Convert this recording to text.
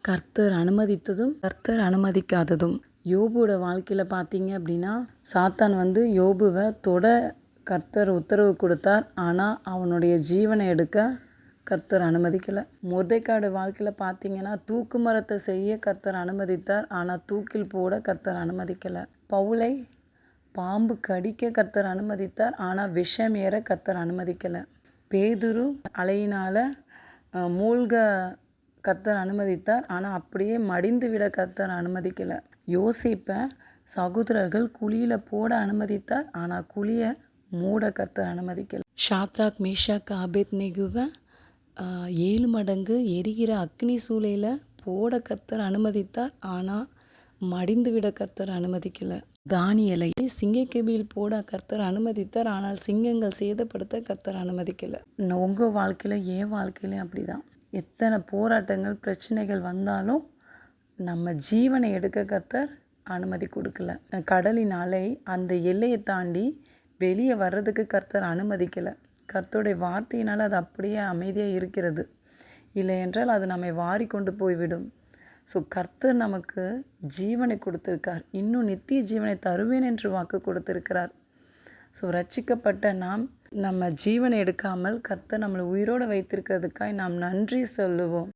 கர்த்தர் அனுமதித்ததும் கர்த்தர் அனுமதிக்காததும். யோபுவோட வாழ்க்கையில் பார்த்தீங்க அப்படின்னா, சாத்தான் யோபுவை தொட கர்த்தர் உத்தரவு கொடுத்தார். ஆனால் அவனுடைய ஜீவனை எடுக்க கர்த்தர் அனுமதிக்கலை. மொர்தெக்காயோட வாழ்க்கையில் பார்த்தீங்கன்னா, தூக்கு மரத்தை செய்ய கர்த்தர் அனுமதித்தார். ஆனால் தூக்கில் போட கர்த்தர் அனுமதிக்கலை. பவுலை பாம்பு கடிக்க கர்த்தர் அனுமதித்தார். ஆனால் விஷம் ஏற கர்த்தர் அனுமதிக்கலை. பேதுரு அலையினால் மூழ்க கர்த்தர் அனுமதித்தார். ஆனால் அப்படியே மடிந்து விட கர்த்தர் அனுமதிக்கலை. யோசேப்பை சகோதரர்கள் குழியில் போட அனுமதித்தார். ஆனால் குழியை மூட கர்த்தர் அனுமதிக்கலை. ஷாத்ராக் மேஷாக் ஆபேத்நேகோவை 7 மடங்கு எரிகிற அக்னி சூளையில் போட கர்த்தர் அனுமதித்தார். ஆனால் மடிந்து விட கர்த்தர் அனுமதிக்கலை. தானியேலை சிங்கக்கெபியில் போட கர்த்தர் அனுமதித்தார். ஆனால் சிங்கங்கள் சேதப்படுத்த கர்த்தர் அனுமதிக்கலை. உங்கள் வாழ்க்கையில் என் வாழ்க்கையிலையும் அப்படி தான். எத்தனை போராட்டங்கள் பிரச்சனைகள் வந்தாலும் நம்ம ஜீவனை எடுக்க கர்த்தர் அனுமதி கொடுக்கல. கடலின் அலை அந்த எல்லையை தாண்டி வெளியே வர்றதுக்கு கர்த்தர் அனுமதிக்கலை. கர்த்தருடைய வார்த்தையினால் அது அப்படியே அமைதியாக இருக்கிறது. இல்லை என்றால் அது நம்மை வாரி கொண்டு போய்விடும். ஸோ கர்த்தர் நமக்கு ஜீவனை கொடுத்திருக்கார். இன்னும் நித்திய ஜீவனை தருவேன் என்று வாக்கு கொடுத்திருக்கிறார். ஸோ ரட்சிக்கப்பட்ட நம்ம ஜீவனை எடுக்காமல் கர்த்தர் நம்மளை உயிரோடு வைத்திருக்கிறதுக்காய் நாம் நன்றி சொல்லுவோம்.